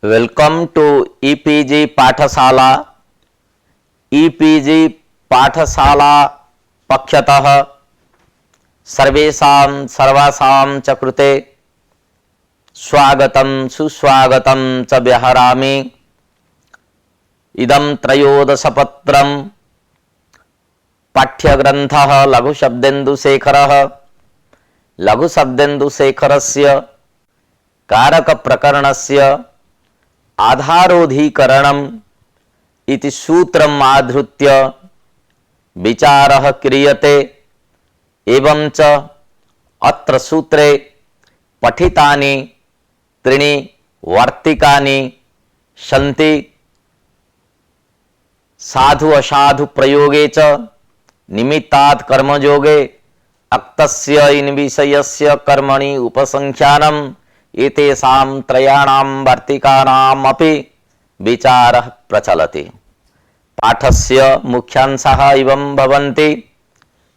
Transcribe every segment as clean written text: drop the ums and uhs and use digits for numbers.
Welcome to e-PG पाठशाला। E-PG पाठशाला पक्षतः सर्वेषां सर्वासां च कृते स्वागतं सुस्वागतं च व्यहरामि। इदं त्रयोदशपत्रं पाठ्यग्रन्थः लघुशब्देन्दुशेखरः। लघुशब्देन्दुशेखरस्य कारकप्रकरणस्य आधारोऽधिकरणम् इति सूत्रम् आधृत्य विचारः क्रियते। एवं च अत्र सूत्रे पठितानि त्रीणि वार्तिकानि सन्ति। साधु असाधु प्रयोगे च निमित्तात् कर्मयोगे अक्तस्य इन विषयस्य कर्मणि उपसंख्यानम् एतेषां त्रयाणां वार्तिकानाम् अपि विचारः प्रचलति। पाठस्य मुख्यांशाः इवं भवन्ति।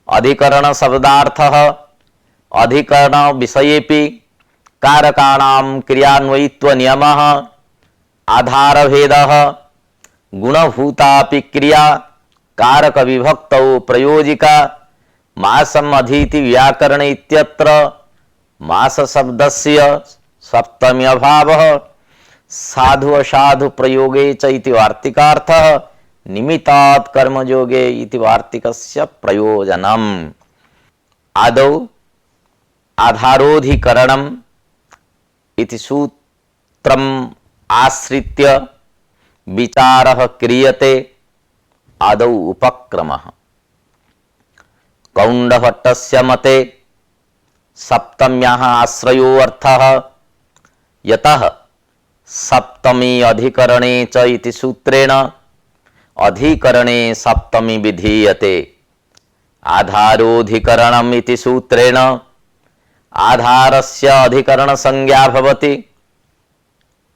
अधिकरण शब्दार्थः, अधिकरण विषयेपि कारकाणां क्रियान्वयित्व नियमः, आधारभेदः, गुणभूतापि क्रिया, कारक विभक्तौ प्रयोजिका, मासम् अधीति व्याकरण इत्यत्र मास शब्दस्य सप्तमी अभावः, साधु असाधु प्रयोगे च इति वार्तिकार्थः, निमित्तात् कर्मयोगे इति वार्तिकस्य प्रयोजनम्। आदौ आधारोऽधिकरणम् इति सूत्रम् आश्रित्य विचारः क्रियते। आदौ उपक्रमः। कौण्डभट्टस्य मते सप्तम्याः आश्रयो अर्थः यतः सप्तमी अधिकरणे च इति सूत्रेण अधिकरणे सप्तमी विधीयते। आधारोऽधिकरणम् इति सूत्रेण आधारस्य अधिकरण संज्ञा भवति।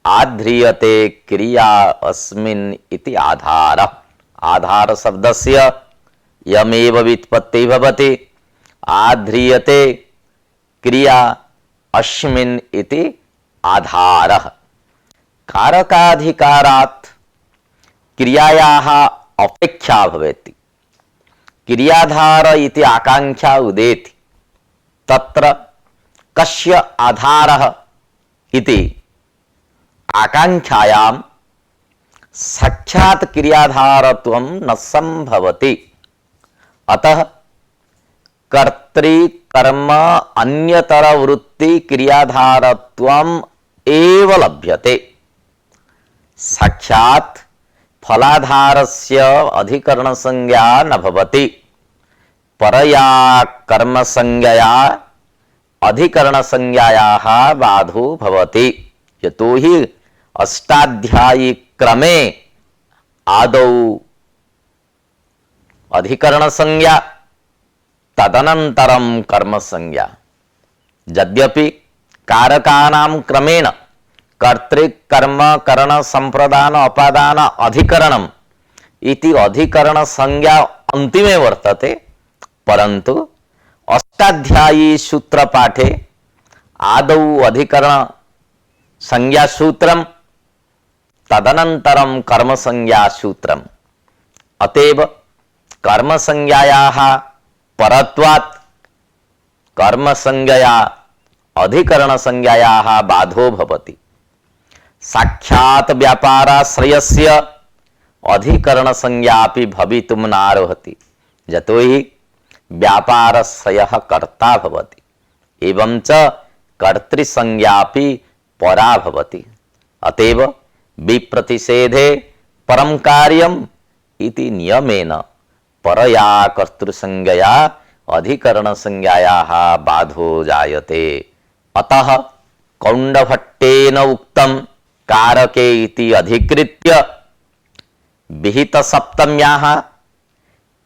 आध्रियते क्रिया अस्मिन् इति आधारः। आधार शब्दस्य यमेव व्युत्पत्ति भवति। आध्रियते क्रिया अस्मिन् इति आधारः। कारकाधिकारात् क्रियायाः अपेक्षा भवेति। क्रियाधार इति आकांक्षा उदेति। तत्र कस्य आधारः इति आकांक्षायां साक्षात् क्रियाधारत्वं न संभवति। अतः कर्तृकर्म अन्यतर वृत्ति क्रियाधारत्वम् एव लभ्यते। साक्षात् फलाधारस्य अधिकरण संज्ञा न भवति। परया कर्म संज्ञया अधिकरण संज्ञायाः बाधो भवति। यतो हि अष्टाध्यायी क्रमे आदौ अधिकरण संज्ञा तदनन्तरं कर्म संज्ञा। यद्यपि कारकानां क्रमेण कर्तृकर्म करण संप्रदान अपादान अधिकरणम् इति अधिकरण संज्ञा अंतिमे वर्तते, परंतु अष्टाध्यायी सूत्र पाठे आदौ अधिकरण संज्ञा सूत्रम तदनन्तरं कर्म संज्ञा सूत्रम। अतएव कर्म संज्ञायाः परत्वात् कर्म संज्ञया अधिकरण संज्ञायाः बाधो भवति। साक्षात् व्यापाराश्रयस्य अधिकरण संज्ञापि भवितुं नार्हति। यतो हि व्यापाराश्रयः कर्ता भवति। एवं च कर्तृसंज्ञापि परा भवति। अतएव विप्रतिषेधे परं कार्यम् इति नियमेन परया कर्तृसंज्ञया अधिकरण संज्ञायाः बाधो जायते। अतः कौण्डभट्टेन उक्तं कारके इति अधिकृत्य विहित सप्तम्याः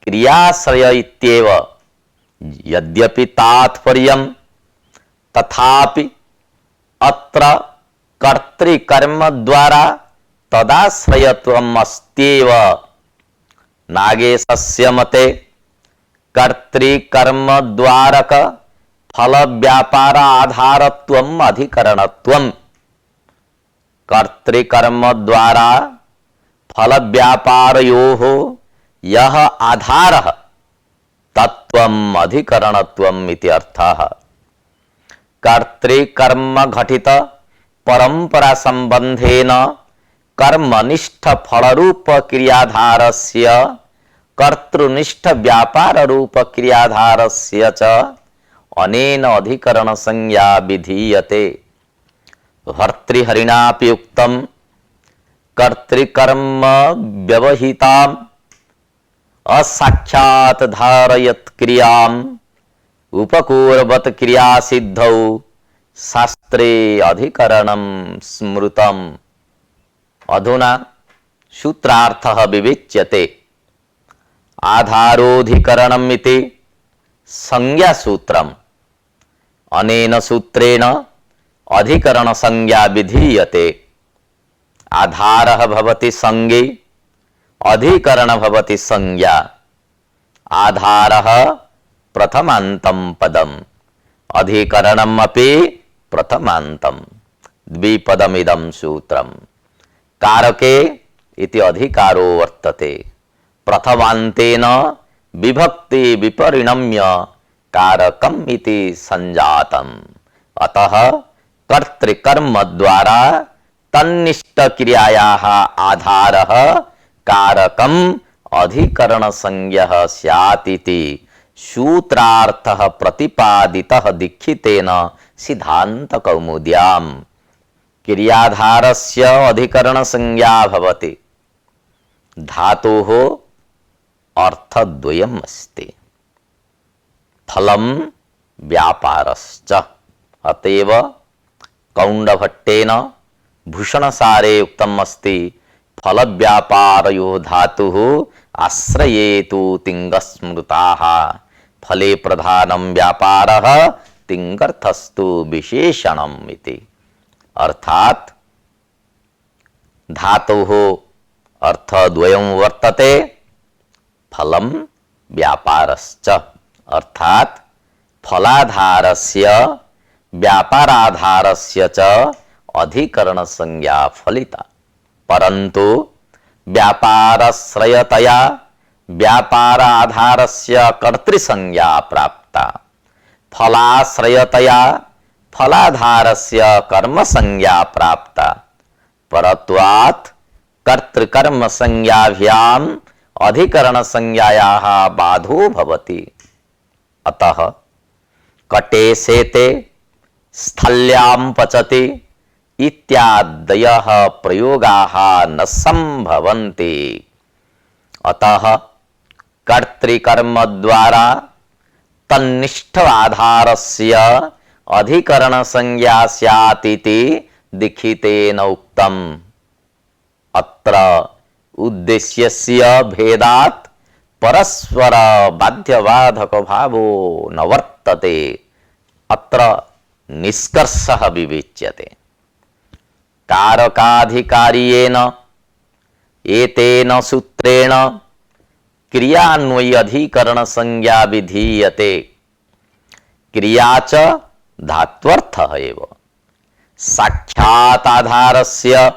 क्रियाश्रय इत्येव यद्यपि तात्पर्यं, तथापि अत्र कर्तृकर्म द्वारा तदाश्रयत्वम् अस्त्येव। नागेशस्य मते कर्तृकर्म द्वारक फल व्यापार आधारत्वम् अधिकरणत्वम् कर्तृकर्म द्वारा फल व्यापारयोः यह आधारः तत्वम् अधिकरणत्वम् इति अर्थः। कर्तृकर्म घटित परंपरा संबंधेन कर्मनिष्ठ फलरूप क्रियाधारस्य कर्तृनिष्ठ व्यापार रूप क्रियाधारस्य च अनेन अधिकरण संज्ञा विधीयते। भर्तृहरिणापि उक्तम् कर्तृकर्म व्यवहिताम् असाक्षात् धारयत् क्रियाम् उपकुर्वत् क्रिया सिद्धौ शास्त्रे अधिकरणं स्मृतम्। अधुना सूत्रार्थः विवेच्यते। आधारोऽधिकरणम् इति संज्ञासूत्रम्। अनेन सूत्रेण अधिकरण संज्ञा विधीयते। आधारः भवति संज्ञे, अधिकरण भवति संज्ञा। आधारः प्रथमान्तं पदम्, अधिकरणम् अपि प्रथमान्तं। द्विपदमिदं सूत्रम्। कारके इति अधिकारो वर्तते। प्रथमान्तेन विभक्ति विपरिणम्य कारकम् इति संजातम्। अतः कर्तृकर्म द्वारा तन्निष्ठ क्रियायाः आधारः कारकम् अधिकरण संज्ञः स्यात् इति सूत्रार्थः प्रतिपादितः दीक्षितेन सिद्धान्त कौमुद्याम्। क्रियाधारस्य अधिकरण संज्ञा भवति। धातोः अर्थद्वयम् अस्ति, फलं व्यापारश्च। अतएव कौण्डभट्टेन भूषणसारे उक्तम् अस्ति फल व्यापारयो धातुः आश्रयेतु तिङ्गस्मृताः। फले प्रधानं व्यापारः तिङ्गर्थस्तु विशेषणम् इति। अर्थात धातुः अर्थद्वयं वर्तते, फलं व्यापारश्च। अर्थात फलाधारस्य व्यापाराधारस्य च अधिकरण संज्ञा फलिता। परंतु व्यापाराश्रयतया व्यापाराधारस्य कर्तृसंज्ञा प्राप्ता। फलाश्रयतया फलाधारस्य कर्म संज्ञा प्राप्ता। परत्वात् कर्तृकर्म संज्ञाभ्याम् अधिकरण संज्ञायाः बाधो भवति। अतः कटे सेते स्थल्यां पचति इत्यादयः प्रयोगाः न संभवन्ति। अतः कर्तृकर्म द्वारा तन्निष्ठ आधारस्य अधिकरण संज्ञा स्यात् इति दीक्षितेन उक्तम्। अत्र उद्देश्यस्य भेदात् परस्पर बाध्यबाधक भावो न वर्तते। अत्र निष्कर्षः विवेच्यते। कारकाधिकारियेन एतेन सूत्रेण क्रियान्वयी अधिकरण संज्ञा विधीयते। क्रिया च धात्वर्थः एव। साक्षात् आधारस्य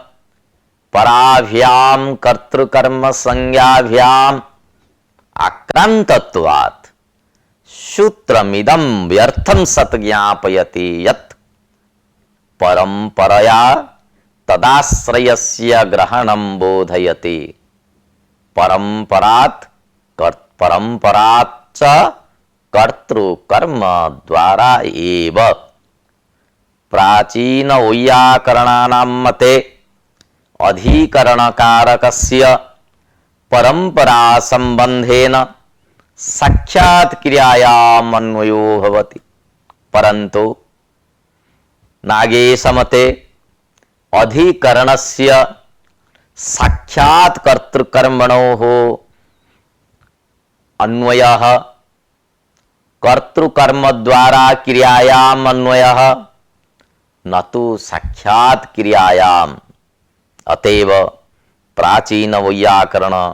पराभ्याम कर्तृकर्म संज्ञाभ्याम आक्रांतत्वात् सूत्रमिदं व्यर्थं सत् ज्ञापयति यत् परंपरया तदाश्रयस्य ग्रहणं बोधयति। परंपरात् च कर्तृकर्म द्वारा एव। प्राचीन वैयाकरणानां मते अधिकरणकारकस्य परंपरा संबंधेन साक्षात् क्रियायाम् अन्वयो भवति। परंतु नागेशमते अधिकरणस्य साक्षात् कर्तृकर्मणोः अन्वयः कर्तृकर्म द्वारा क्रियायाम् अन्वयः न तो साक्षात् क्रियायाम्। अतएव प्राचीन वैयाकरण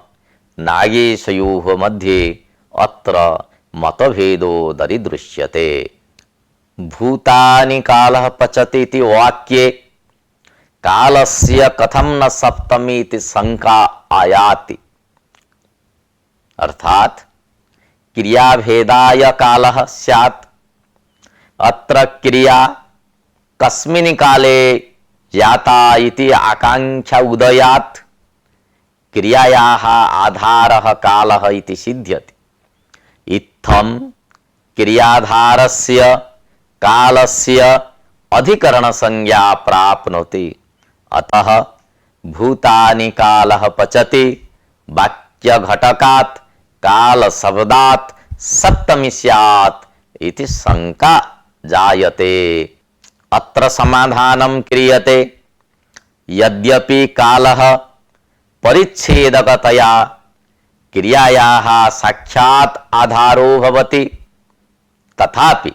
नागेशयोः मध्ये अत्र मतभेदो दरीदृश्यते। भूतानि कालः पचति इति वाक्ये कालस्य कथम न सप्तमी इति शंका आयाति। अर्थात क्रियाभेदाय कालः स्यात्। अत्र क्रिया कस्मिन् काले जाता इति आकांक्षा उदयात् क्रियायाः आधारः कालः इति सिद्ध्यति। इत्थं क्रियाधारस्य कालस्य अधिकरण संज्ञा प्राप्नोति। अतः भूतानि कालः पचति वाक्य घटकात् काल शब्दात् सप्तमी स्यात् इति शंका जायते। अत्र समाधानं क्रियते। यद्यपि कालः परिच्छेदकतया क्रियायाः साक्षात् आधारो भवति, तथापि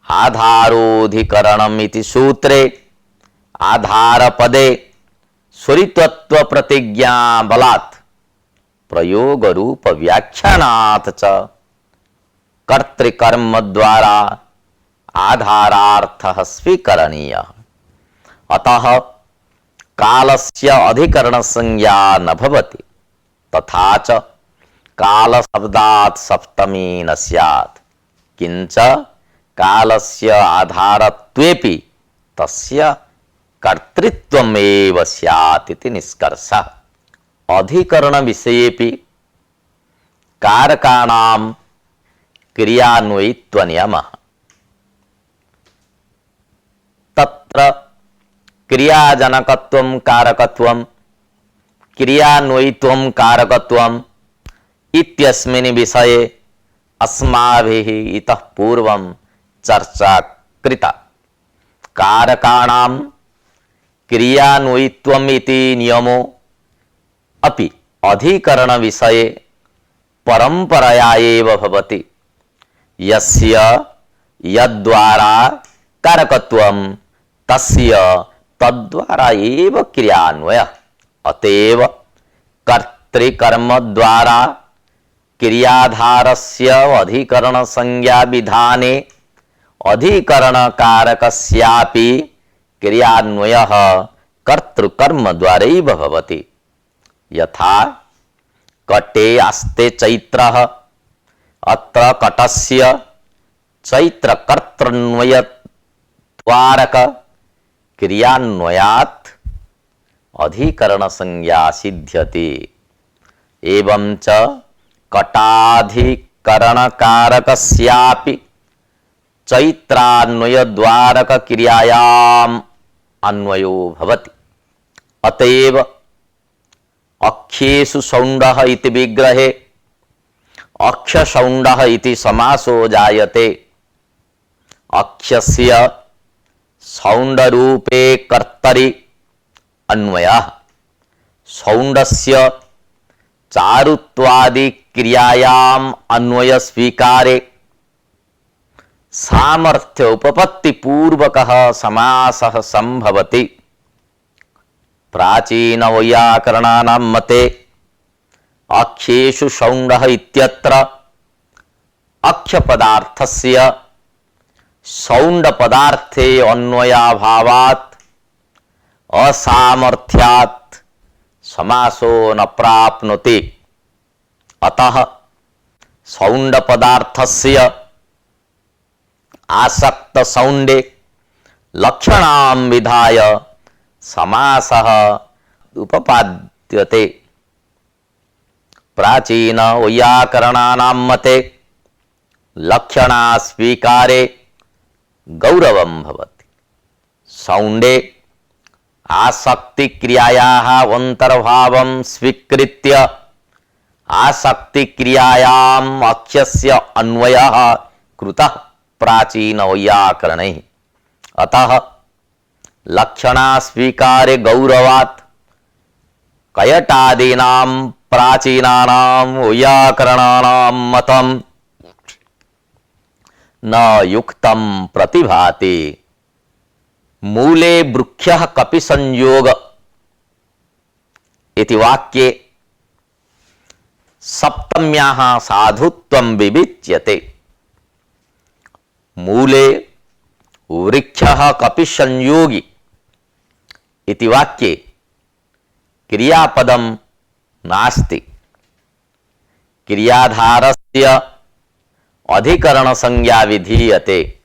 आधारोधिकरणम् इति सूत्रे आधारपदे स्वरित्वत्व प्रतिज्ञा बलात् प्रयोग रूप व्याख्यानात् च कर्तृकर्म द्वारा आधारार्थः स्वीकरणीयः। अतः कालस्य अधिकरण संज्ञा न भवति। तथा च काल शब्दात् सप्तमी न स्यात्। किंच कालस्य आधारत्वेपि तस्य कर्तृत्वमेव स्यात् इति निष्कर्षः। अधिकरण विषयेपि कारकाणां क्रियान्वयित्व नियमः। तत्र क्रियाजनकत्वं कारकत्वं क्रियान्वयित्वं कारकत्वम् इत्यस्मिन् विषये अस्माभिः इतः पूर्वं चर्चा कृता। कारकाणां क्रियान्वयित्वम् इति नियमो अपि अधिकरण विषये परंपरया एव भवति। यस्य यद्द्वारा कारकत्वं तस्य तद्द्वारा एव क्रियान्वयः। अतएव कर्तृकर्म द्वारा क्रियाधारस्य अधिकरण संज्ञा विधाने अधिकरण कारकस्यापि क्रियान्वयः कर्तृकर्म द्वारैव भवति। यथा कटे आस्ते चैत्रः, अत्र कटस्य चैत्रकर्तृन्वय द्वारक क्रियान्वयात् अधिकरण संज्ञा सिद्ध्यति। एवं च कटाधिकरण कारकस्यापि चैत्रान्वय द्वारक क्रियायाम् अन्वयो भवति। अतएव अक्षेषु सौण्डः इति विग्रहे अक्षसौण्डः इति समासो जायते। अक्षस्य सौण्डरूपे कर्तरि अन्वयः, सौण्डस्य चारुत्वादि क्रियायाम् अन्वय स्वीकारे सामर्थ्य उपपत्ति पूर्वकः समासः संभवति। प्राचीन वैयाकरणानां मते अक्षेषु सौण्डः इत्यत्र अक्ष पदार्थस्य सौण्ड पदार्थे अन्वयाभावात् असामर्थ्यात् समासो न प्राप्नोति। अतः सौण्ड पदार्थस्य आसक्त सौण्डे लक्षणां विधाय समासः उपपाद्यते। प्राचीन वैयाकरणानां मते लक्षणा स्वीकारे गौरवं भवति। सौण्डे आसक्ति क्रियायाः अन्तर्भावं स्वीकृत्य आसक्ति क्रियायाम् अक्षस्य अन्वयः कृतः प्राचीन वैयाकरणैः। अतः लक्षणा स्वीकारे गौरवात् कयटादीनां प्राचीनानां वैयाकरणानां मतं न युक्तं प्रतिभाति। मूले वृक्षः कपि संयोग इति वाक्ये सप्तम्याः साधुत्वं विविच्यते। मूले वृक्षः कपि संयोगी इति वाक्ये क्रियापदं नास्ति। क्रियाधारस्य अधिकरण संज्ञा विधीयते।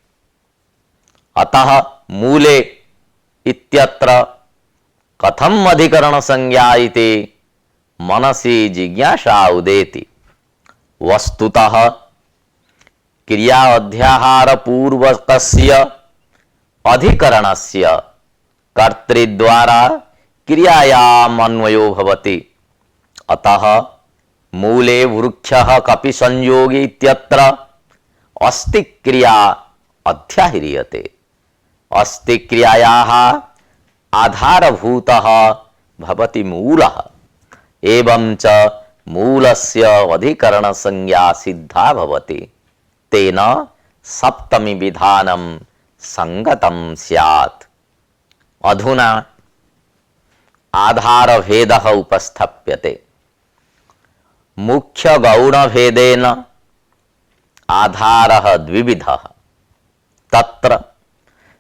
अतः मूले इत्यत्र कथम अधिकरण संज्ञा इति मनसि जिज्ञासा उदेति। वस्तुतः क्रिया अध्याहार पूर्वकस्य अधिकरणस्य कर्तृद्वारा क्रियायाम् अन्वयो भवति। अतः मूले वृक्षः कपि संयोगी इत्यत्र अस्ति क्रिया अध्याह्रियते। अस्ति क्रियायाः आधारभूतः भवति मूलः। एवं च मूलस्य अधिकरण संज्ञा सिद्धा भवति। तेन सप्तमी विधानं संगतं स्यात्। अधुना आधार भेदः उपस्थाप्यते। मुख्य गौण भेदेन आधारः द्विविधः। तत्र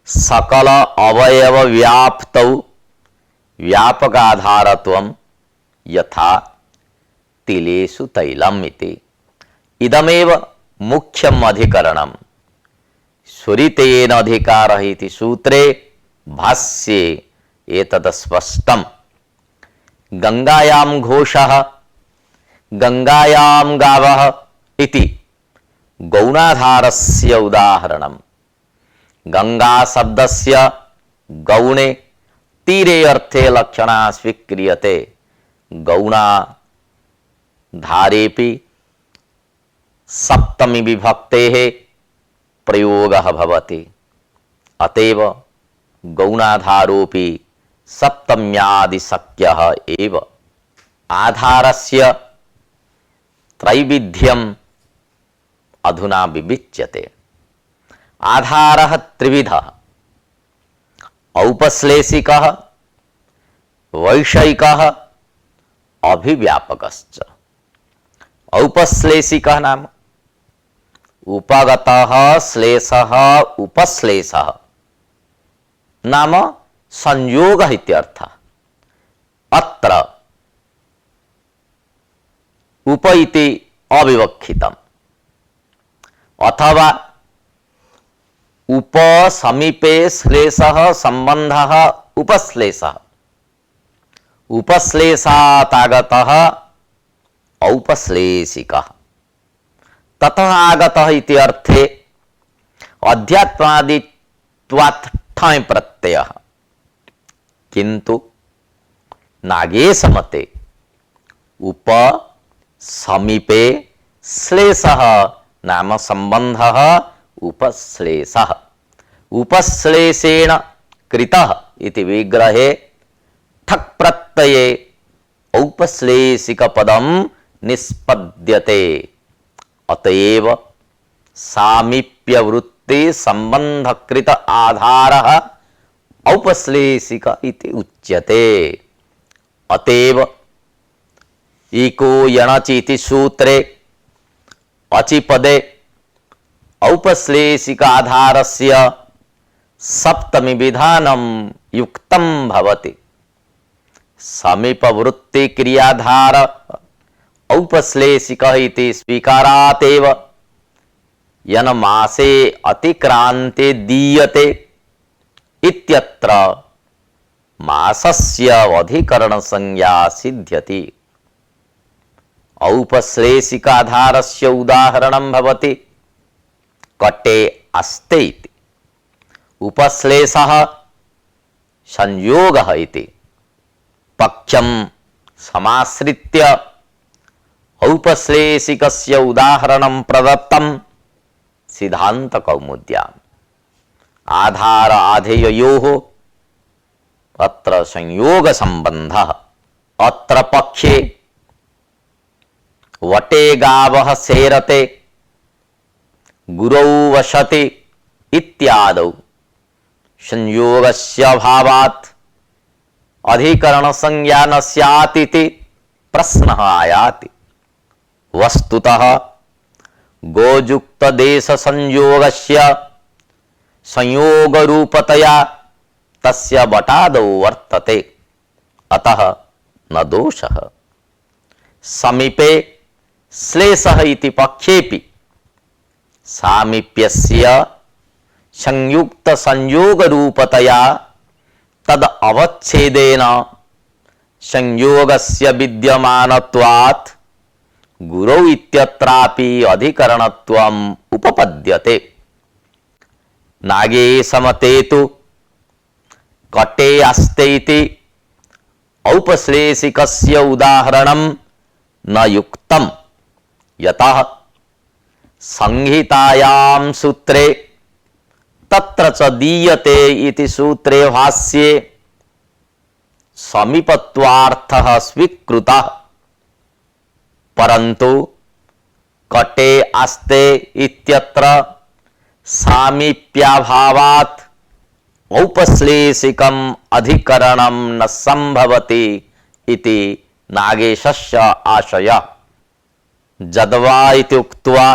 सकल अवयव व्याप्तौ व्यापकाधारत्वं यथा तिलेषु तैलम् इति। इदमेव मुख्यम् अधिकरणम्। स्वरितेन अधिकारः इति सूत्रे भाष्ये एतत् स्पष्टम्। गंगायां घोषः गंगायां गावः इति गौणाधारस्य उदाहरणम्। गंगा शब्दस्य गौणे तीरे अर्थे लक्षणा स्वीक्रियते। गौणाधारेपि सप्तमी विभक्तेः प्रयोगः भवति। अतएव गौणाधारोपि सप्तम्यादिशक्यः एव। आधारस्य त्रैविध्यम् अधुना विविच्यते। आधारः त्रिविधः। औपश्लेषिकः, वैषयिकः, अभिव्यापकश्च। औपश्लेषिकः नाम उपगतः श्लेषः उपश्लेषः नाम संयोगः इत्यर्थः। अत्र उप इति अविवक्षितम्। अथवा उप समीपे श्लेषः संबंधः उपश्लेषः। उपश्लेषात् आगतः औपश्लेषिकः। ततः आगतः इति अर्थे अध्यात्मादित्वात् ठञ् प्रत्ययः। किन्तु नागेशमते उप समीपे श्लेषः नाम संबंधः उपश्लेषः। उपश्लेषेण कृतः इति विग्रहे ठक् प्रत्यये औपश्लेषिक पदं निष्पद्यते। अतएव सामीप्य वृत्ति संबंधकृत आधारः औपश्लेषिक इति उच्यते। अतएव इको यणचि इति सूत्रे अचिपदे औपश्लेषिक आधारस्य सप्तमी विधानं युक्तं भवति। समीपवृत्ति क्रियाधार औपश्लेषिकः इति स्वीकारात् एव यन्मासे अतिक्रान्ते दीयते इत्यत्र मासस्य अधिकरण संज्ञा सिद्ध्यति। औपश्लेषिकाधारस्य उदाहरणं भवति कटे अस्ते इति। उपश्लेषः संयोगः इति पक्षं समाश्रित्य औपश्लेषिकस्य उदाहरणं प्रदत्तं सिद्धान्त कौमुद्याम्। आधार आधेययोः अत्र संयोग संबंधः। अत्र पक्षे वटे गावः सेरते गुरौ वसति इत्यादौ संयोगस्य अभावात् अधिकरण संज्ञा न स्यात् इति प्रश्नः आयाति। वस्तुतः गोयुक्त देश संयोगस्य संयोग रूपतया तस्य बटादौ वर्तते, अतः न दोषः। समीपे श्लेषः इति पक्षेपि सामीप्यस्य संयुक्त संयोग रूपतया तद अवच्छेदेन संयोगस्य विद्यमानत्वात् गुरौ इत्यत्रापि अधिकरणत्वम् उपपद्यते। नागे समते तु कटे आस्ते इति औपश्लेषिकस्य उदाहरणं न युक्तम्, यतः संहितायां सूत्रे तत्र च दीयते इति सूत्रे भाष्ये समीपत्वार्थः स्वीकृतः, परन्तु कटे आस्ते इत्यत्र सामीप्याभावात् औपश्लेषिकम् अधिकरणं न संभवति इति नागेशस्य आशयः। जद्वा इति उक्त्वा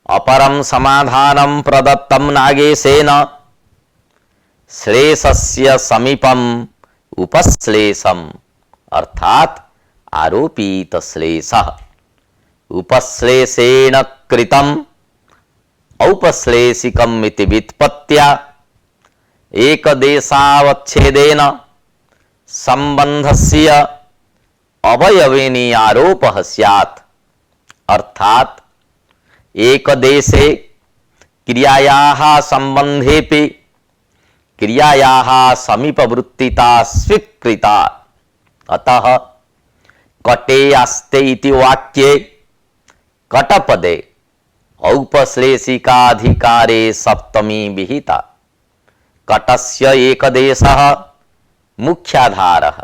अपरं समाधानं प्रदत्तं नागेशेन श्लेषस्य समीपम् उपश्लेषम् अर्थात् आरोपित श्लेषः उपश्लेषेण कृतम् औपश्लेषिकम् इति व्युत्पत्त्या एकदेशावच्छेदेन संबंधस्य अवयवेनि आरोपः स्यात्, अर्थात् एकदेशे क्रियायाः संबंधेपि क्रियायाः समीपवृत्तिता स्वीकृता। अतः कटे आस्ते इति वाक्ये कटपदे औपश्लेषिकाधिकारे सप्तमी विहिता। कटस्य एकदेशः मुख्याधारः,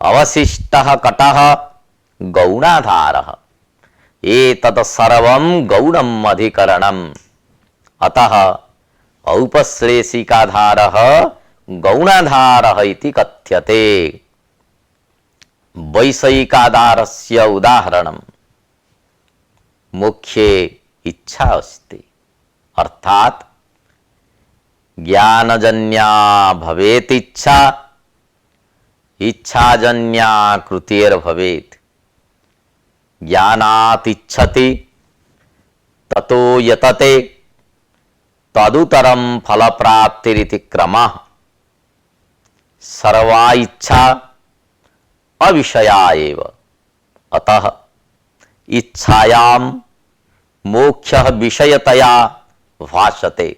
अवशिष्टः कटः गौणाधारः। एतत् सर्वं गौणम् अधिकरणम्, अतः औपश्लेषिकाधारः गौणाधारः इति कथ्यते। वैषयिकाधारस्य उदाहरणं मुख्ये इच्छा अस्ति, अर्थात् ज्ञानजन्या भवेत् इच्छा, इच्छाजन्या कृतेर्भवेत्। ज्ञानात् इच्छति ततो यतते तदुतरं फलप्राप्तिरिति क्रमः। सर्वा इच्छा अविषया एव, अतः इच्छायां मोक्षः विषयतया भासते,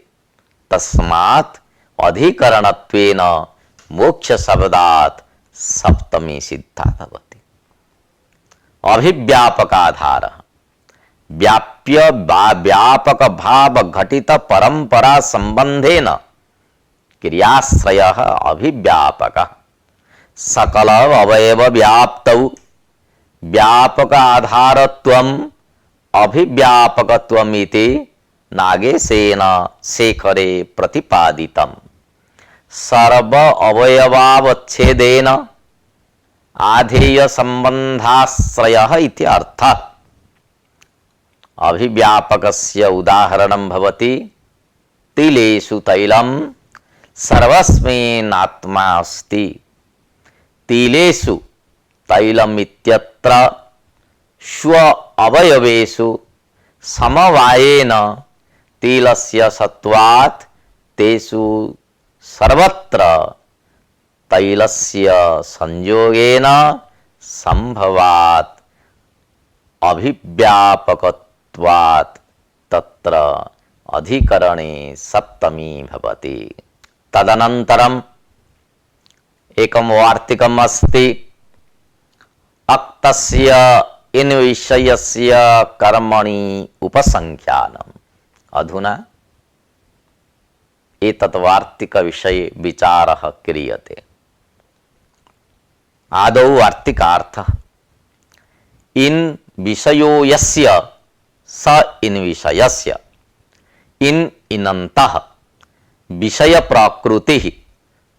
तस्मात् अधिकरणत्वेन मोक्ष शब्दात् सप्तमी सिद्धा भवति। अभिव्यापकाधारः व्याप्य व्यापक भाव घटित परंपरा संबंधेन क्रियाश्रयः अभिव्यापकः। सकल अवयव व्याप्तौ व्यापक आधारत्वम् अभिव्यापकत्वमिति नागेशेन शेखरे प्रतिपादितम्। सर्व अवयवावच्छेदेन आधेय संबंधाश्रयः इति अर्थः। अभिव्यापकस्य उदाहरणं भवति तिलेषु तैलं सर्वस्मिन्नात्मा अस्ति। तिलेषु तैलम् इत्यत्र स्व अवयवेषु समवायेन तिलस्य सत्वात् तेषु सर्वत्र तैलस्य संयोगेन संभवात् अभिव्यापकत्वात् तत्र अधिकरणे सप्तमी भवति। तदनन्तरम् एकं वार्तिकम् अस्ति, अक्तस्य इन विषयस्य कर्मणि उपसंख्यानम्। अधुना एतत् वार्तिक विषये विचारः क्रियते। आदौ वार्तिकार्थः इन विषयो यस्य स इन विषयस्य। इन इनन्तः विषय प्रकृतिः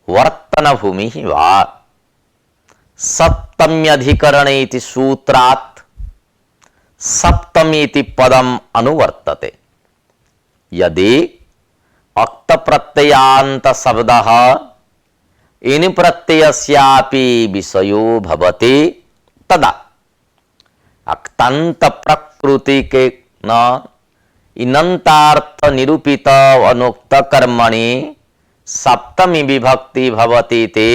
वर्तन भूमि वा। सप्तम्यधिकरणे इति सूत्रात् सप्तमी इति पदम् अनुवर्तते। यदि अक्त प्रत्ययान्त शब्दः इन प्रत्ययस्यापि विषयो भवति तदा अक्तांत प्रकृति के न इनंतार्थ निरूपित अनुक्त कर्मणि सप्तमी विभक्ति भवति ते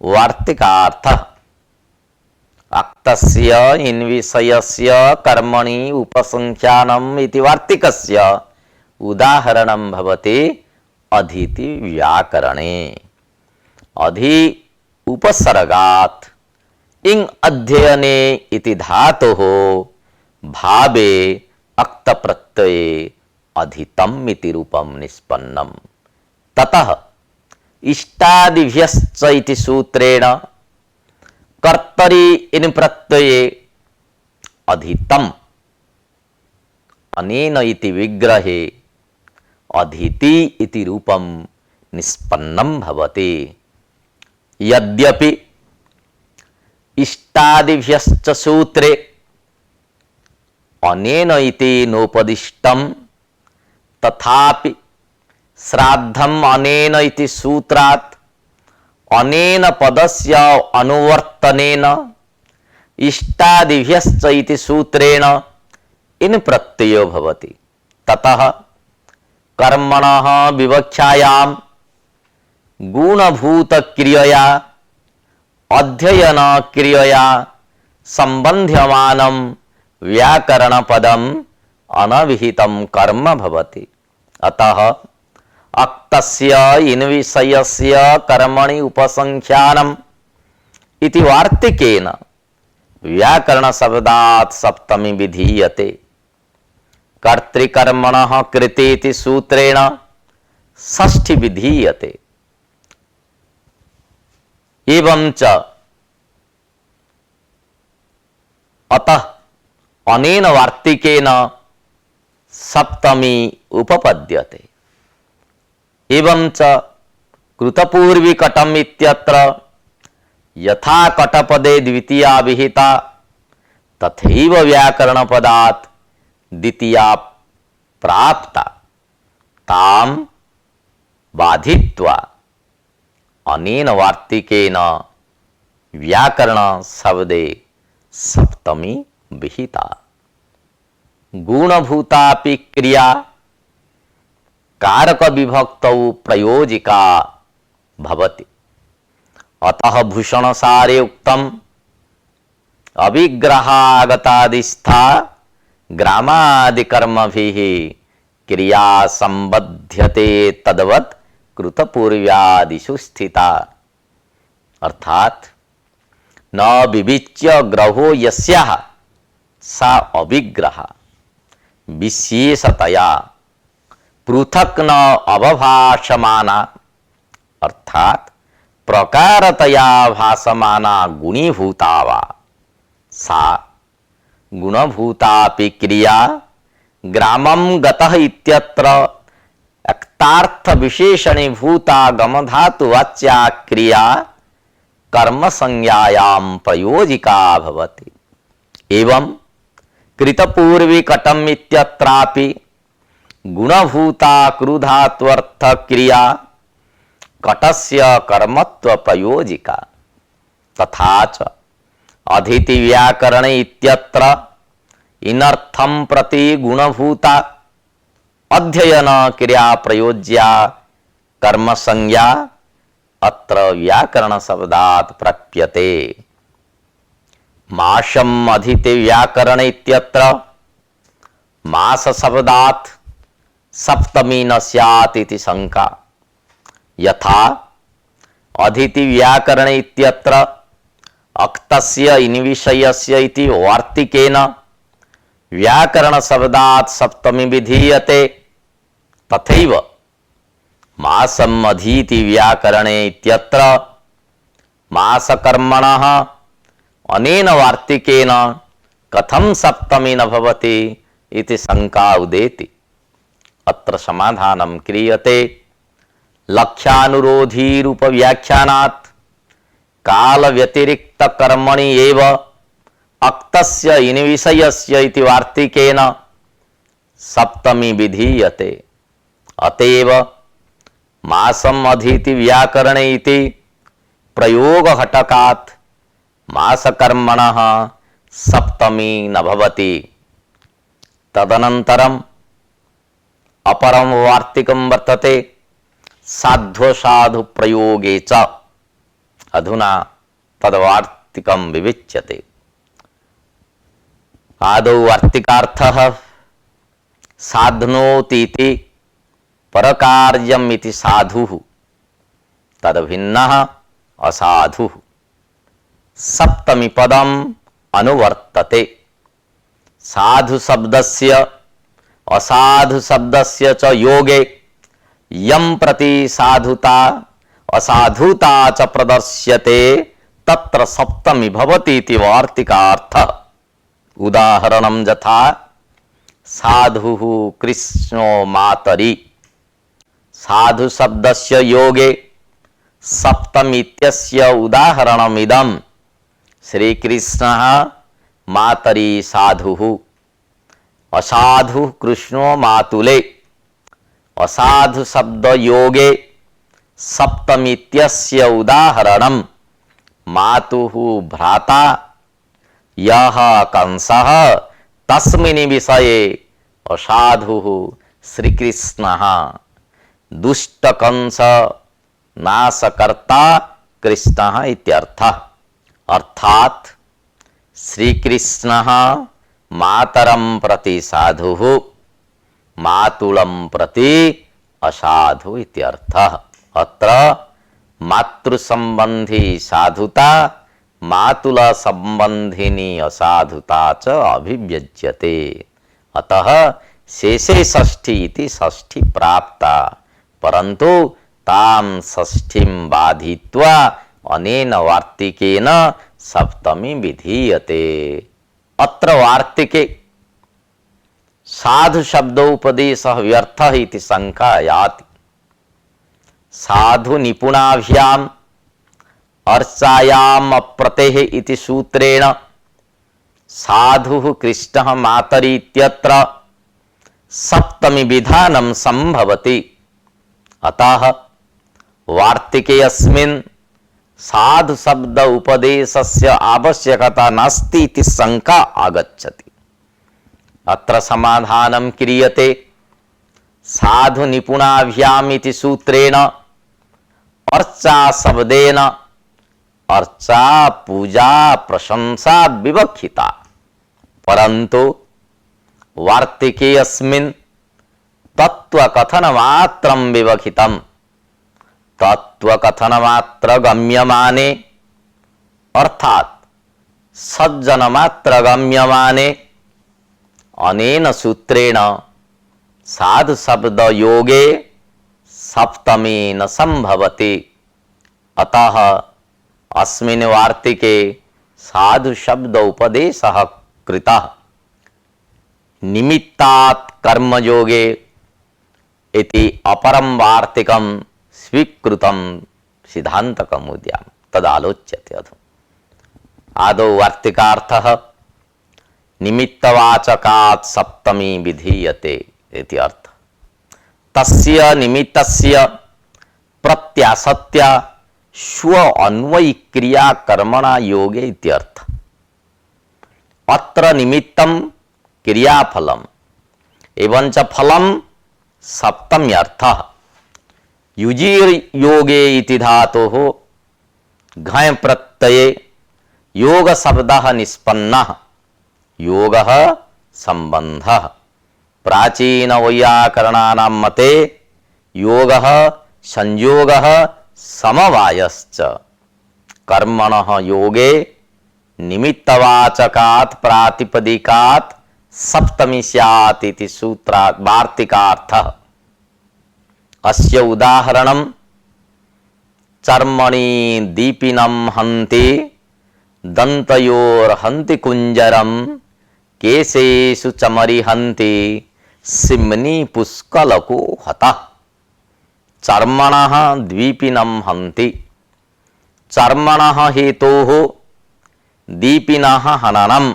वार्तिकार्थ। अक्तस्य इन विषयस्य कर्मणि उपसंख्यानम् इति वार्तिकस्य उदाहरणं भवति अधीति व्याकरणे। अधि उपसर्गात् इंग अध्ययने इति धातुः भावे अक्त प्रत्यये अधितम इति रूपम निष्पन्नम। ततः इष्टादिभ्यश्च इति सूत्रेण कर्तरि इन प्रत्यये अधितम अनेन इति विग्रहे अधीति इति रूपम निष्पन्नम भवति। यद्यपि इष्टादिभ्यश्च सूत्रे अनेन इति नोपदिष्टम तथापि श्राद्धम अनेन इति सूत्रात् अनेन पदस्य अनुवर्तनेन इष्टादिभ्यश्च इति सूत्रेण इन प्रत्ययो भवति। ततः कर्मणः विवक्षायां गुणभूत क्रियया अध्ययन क्रियया संबंध्यमानं व्याकरण पदम अनविहितं कर्म भवति। अतः अक्तस्य इन विषयस्य कर्मणि उपसंख्यानम् इति वार्तिकेन व्याकरण शब्दात् सप्तमी विधीयते। कर्तृकर्मणः कृते इति सूत्रेण षष्ठी विधीयते। एवं च अतः अनेन वार्तिकेन सप्तमी उपपद्यते। एवं च कृतपूर्वी कटम इत्यत्र यथा कटपदे द्वितीया विहिता तथैव व्याकरण पदात् द्वितीया प्राप्ता ताम बाधित्वा अनेन वार्तिकेन व्याकरण शब्दे सप्तमी विहिता। गुणभूतापि क्रिया कारक विभक्तौ प्रयोजिका भवति। अतः भूषणसारे उक्तम् अविग्रहागतादिस्था ग्रामादिकर्मभिः क्रिया संबध्यते तद्वत् कृतपूर्व्यादिषु स्थिता। अर्थात न विविच्य ग्रहो यस्याः सा अविग्रह विशेषतया पृथक न अवभाषमाना अर्थात प्रकारतया भासमाना गुणीभूता वा सा गुणभूतापि क्रिया ग्रामं गतः इत्यत्र अक्तार्थ विशेषणीभूता गमधातुवाच्या क्रिया कर्म संज्ञायां प्रयोजिका भवति। एवं कृतपूर्वी कटम इत्यत्रापि गुणभूता क्रुधात्वर्थ क्रिया कटस्य कर्मत्व प्रयोजिका। तथा च अधीति व्याकरण इत्यत्र इनर्थं प्रति गुणभूता अध्ययन क्रिया प्रयोज्या कर्म संज्ञा अत्र व्याकरण शब्दात् प्राप्यते। माशम अधीति व्याकरण इत्यत्र मास शब्दात् सप्तमी न स्यात् इति शंका। यथा अधीति व्याकरण इत्यत्र अक्तस्य इन विषयस्य इति वार्तिकेन व्याकरण शब्दात् सप्तमी विधीयते तथैव मासम अधीति व्याकरणे इत्यत्र मासकर्मणः अनेन वार्तिकेन कथं सप्तमी न भवति इति शंका उदेति। अत्र समाधानं क्रियते लक्ष्यानुरोधी रूप व्याख्यानात् काल व्यतिरिक्त कर्मणि एव अक्तस्य इन विषयस्य इति वार्तिकेन सप्तमी विधीयते। अतएव मासम अधीति व्याकरणे इति प्रयोग घटकात् मासकर्मणः सप्तमी न भवति। तदनन्तरम् अपरं वार्तिकं वर्तते साध्वसाधु प्रयोगे च। अधुना तद्वार्तिकं विविच्यते। आदौ वार्तिकार्थः साध्नोतीति परकार्यम् इति साधुः, तद्भिन्नः असाधुः। सप्तमी पदम् अनुवर्तते। साधु शब्दस्य असाधु शब्दस्य च योगे यं प्रति साधुता असाधुता च प्रदर्श्यते तत्र सप्तमी भवति इति वार्तिकार्थः। उदाहरणं यथा साधुः कृष्णो मातरि। साधु शब्दस्य योगे सप्तमीत्यस्य उदाहरणमिदं। श्रीकृष्णः मातरि साधुः। असाधु कृष्णो मातुले। असाधु शब्द योगे सप्तमीत्यस्य उदाहरणं मातुः भ्राता यः कंसः तस्मिन् विषये असाधुः श्रीकृष्णः। दुष्टकंस नाशकर्ता कृष्णः इत्यर्थः। अर्थात श्रीकृष्णः मातरं प्रति साधुः मातुलं प्रति असाधु इत्यर्थः। अत्र मातृसंबंधी साधुता मातुल संबंधिनी असाधुता च अभिव्यज्यते। अतः शेषे षष्ठी इति षष्ठी प्राप्ता, परंतु तां षष्ठीं बाधित्वा अनेन वार्तिकेन सप्तमी विधीयते। अत्र वार्तिके साधु शब्दोपदेशः व्यर्थः इति शंका याति। साधु निपुणाभ्याम अर्चायाम अप्रतेः इति सूत्रेण साधुः कृष्णः मातरि इत्यत्र सप्तमी विधानं संभवति। अतः वार्तिके अस्मिन् साधु शब्द उपदेशस्य आवश्यकता नास्ति इति शंका आगच्छति। अत्र समाधानं क्रियते। साधु निपुणाभ्याम इति सूत्रेण अर्चा शब्देन अर्चा पूजा प्रशंसा विवक्षिता, परंतु वार्तिके अस्मिन् तत्वकथनमात्रं विवक्षितम्। तत्वकथनमात्र गम्यमाने अर्थात सज्जनमात्र गम्यमाने अनेन सूत्रेण साधु शब्द योगे सप्तमी न संभवति। अतः अस्मिन् वार्तिके साधु शब्द उपदेशः कृतः। निमित्तात् कर्मयोगे इति अपरं वार्तिकं स्वीकृतं सिद्धान्तकौमुद्यां तदालोच्यते। अधुना आदौ वार्तिकार्थः निमित्तवाचकात् सप्तमी विधीयते इति अर्थः। तस्य निमित्तस्य प्रत्यासत्या स्व अन्वयी क्रिया कर्मणा योगे इत्यर्थः। अत्र निमित्तं क्रियाफलम् एवं च फलं सप्तम्यर्थः। युजीर योगे इति धातोः घञ् प्रत्यये योग शब्दः निष्पन्नः। योगः संबंधः। प्राचीन वैयाकरणानां मते योगः संयोगः समवायश्च। कर्मणः योगे निमित्तवाचकात् प्रातिपदिकात् सप्तमी स्यात् इति सूत्रात् वार्तिकार्थः। अस्य उदाहरणं चर्मणि दीपिनं हन्ति दन्तयोर्हन्ति कुञ्जरं केशेषु चमरिहन्ति सिम्नी पुष्कलको हतः। चर्मणः दीपिनं हन्ति। चर्मणः हेतोः दीपिनः हननम्।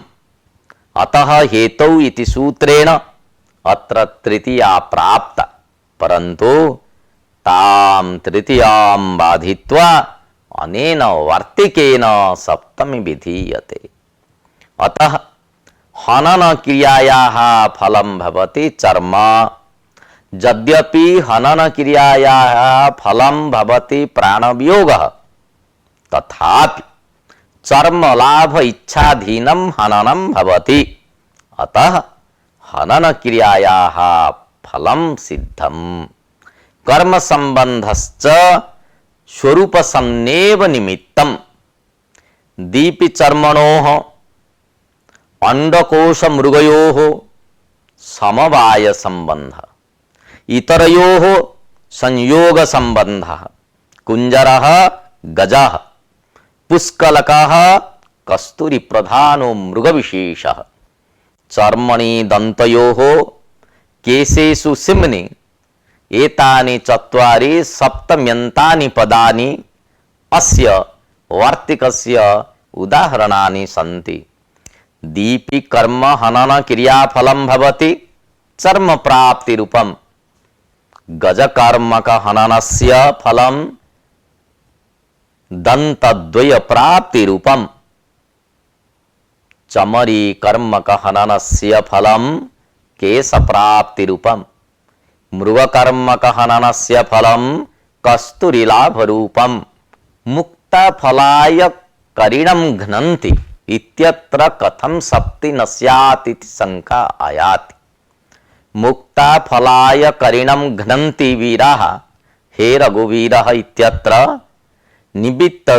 अतः हेतौ इति सूत्रेण अत्र तृतीया प्राप्ता, परंतु ताम तृतीयाम बाधित्वा अनेन वार्तिकेन सप्तमी विधीयते। अतः हनन क्रियायाः फलं भवति कर्म। यद्यपि हनन क्रियायाः फलं भवति प्राणवियोगः, तथापि कर्म लाभ इच्छाधीनं हननं भवति। अतः हनन क्रियायाः फलं सिद्धम्। कर्म संबंधश्च स्वरूप सन्नेव निमित्तम्। दीपि चर्मणोः अंडकोश मृगयोः समवाय संबंध, इतरयोः संयोग संबंधः। कुंजरः गजः, पुष्कलकः कस्तूरी प्रधानो मृग विशेषः। चर्मणि दन्तयोः केशेषु सिम्नि, एतानि चत्वारि सप्तम्यन्तानि पदानि अस्य वार्तिकस्य उदाहरणानि सन्ति। दीपि कर्म हनन क्रियाफलं भवति कर्म प्राप्ति रूपम्। गजकर्मक हननस्य फलं दन्तद्वय प्राप्ति रूपम्। चमरी कर्मक हननस्य फलं केश प्राप्ति रूपम्। मृगकर्मक हननस्य फलं कस्तूरी लाभ रूपम्। मुक्ता फलाय करिणं घ्नन्ति इत्यत्र कथं सप्ति न स्यात् इति शंका आयाति। मुक्ता फलाय करिणं घ्नन्ति वीराः हे रघुवीरः इत्यत्र निमित्त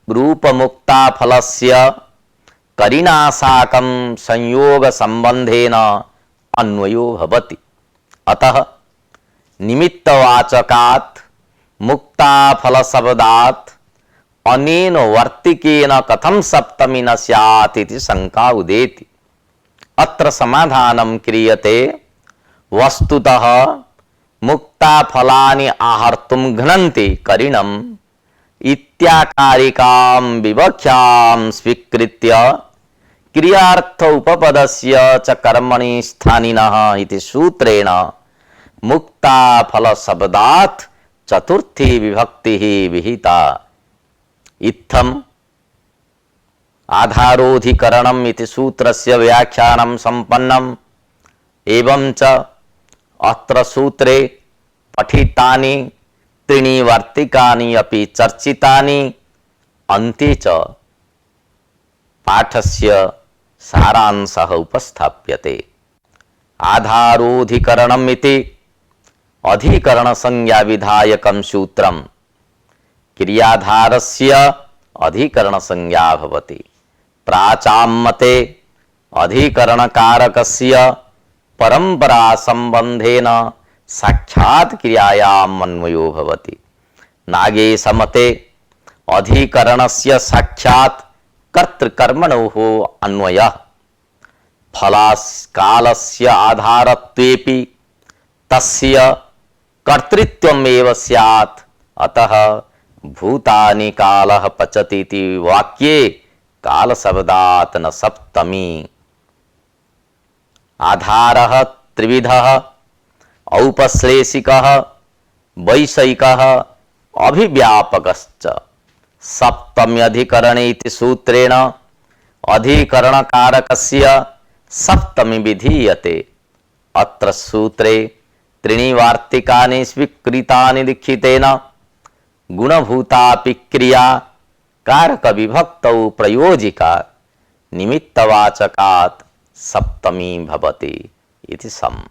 रूप मुक्ता फलस्य करिणा साकं संयोग संबंधेन अन्वयो भवति। अतः निमित्तवाचकात् मुक्ता फल शब्दात् अनेन वर्तिकेन कथं सप्तमी न स्यात् इति शंका उदेति। अत्र समाधानं क्रियते। वस्तुतः मुक्ता फलानि आहर्तुं घ्नन्ति करिणम् इत्याकारिकां विवक्ष्यां स्वीकृत्य क्रियार्थ उपपदस्य च कर्मणि स्थानिनः इति सूत्रेण मुक्ता फल शब्दात् चतुर्थी विभक्तिः विहिता। इत्थम् आधारोधिकरणम् इति सूत्रस्य व्याख्यानं सम्पन्नम्। एवं च अत्र सूत्रे पठितानि त्रीणि वार्तिकानि अपि चर्चितानि। अन्ते च पाठस्य सारांशः उपस्थाप्यते। आधारोधिकरणम् इति अधिकरण संज्ञा विधायकं सूत्रम्। क्रियाधारस्य अधिकरण संज्ञा भवति। प्राचाम्मते अधिकरणकारकस्य परंपरा संबंधेन साक्षात् क्रियायाम् अन्वयो भवति। नागेशमते अधिकरणस्य साक्षात् कर्तृकर्मणोः अन्वयः। फलाकालस्य आधारत्वेपि तस्य कर्तृत्वमेव स्यात्। अतः भूतानि कालः पचति इति वाक्ये काल शब्दात् न सप्तमी। आधारः त्रिविधः औपश्लेषिकः वैषयिकः अभिव्यापकश्च। सप्तम्यधिकरणे इति सूत्रेण अधिकरणकारकस्य सप्तमी विधीयते। अत्र सूत्रे त्रीणि वार्तिकानि स्वीकृतानि लिखितेन गुणभूतापि क्रिया कारक विभक्तौ प्रयोजिका निमित्तवाचकात् सप्तमी भवति इति सम्।